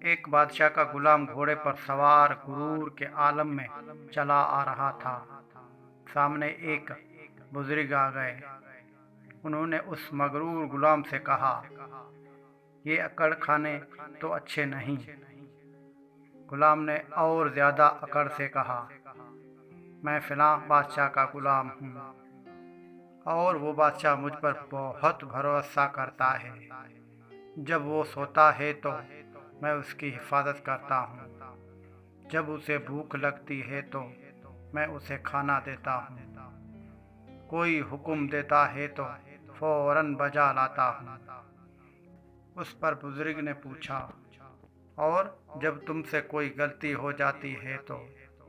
एक बादशाह का गुलाम घोड़े पर सवार गुरूर के आलम में चला आ रहा था। सामने एक बुजुर्ग आ गए। उन्होंने उस मगरूर गुलाम से कहा, ये अकड़ खाने तो अच्छे नहीं। गुलाम ने और ज्यादा अकड़ से कहा, मैं फिलां बादशाह का गुलाम हूँ और वो बादशाह मुझ पर बहुत भरोसा करता है। जब वो सोता है तो मैं उसकी हिफाजत करता हूँ। जब उसे भूख लगती है तो मैं उसे खाना देता हूँ। कोई हुक्म देता है तो फौरन बजा लाता हूँ। उस पर बुजुर्ग ने पूछा, और जब तुमसे कोई गलती हो जाती है तो?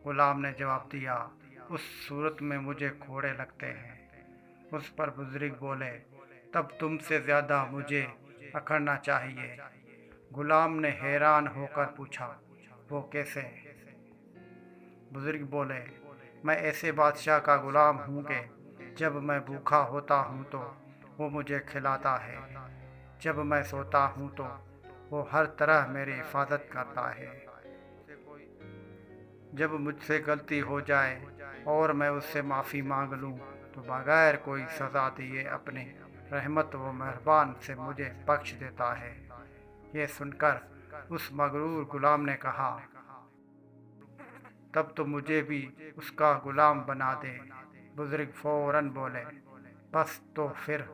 गुलाम ने जवाब दिया, उस सूरत में मुझे कोड़े लगते हैं। उस पर बुजुर्ग बोले, तब तुमसे ज्यादा मुझे अकड़ना चाहिए। गुलाम ने हैरान होकर पूछा, वो कैसे? बुजुर्ग बोले, मैं ऐसे बादशाह का गुलाम हूँ कि जब मैं भूखा होता हूँ तो वो मुझे खिलाता है। जब मैं सोता हूँ तो वो हर तरह मेरी हिफाजत करता है। जब मुझसे गलती हो जाए और मैं उससे माफ़ी मांग लूँ तो बगैर कोई सज़ा दिए अपनी रहमत व मेहरबान से मुझे बख्श देता है। ये सुनकर उस मगरूर गुलाम ने कहा, तब तो मुझे भी उसका गुलाम बना दे। बुजुर्ग फौरन बोले, बस तो फिर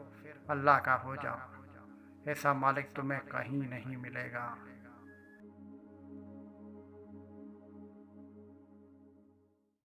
अल्लाह का हो जाओ। ऐसा मालिक तुम्हें कहीं नहीं मिलेगा।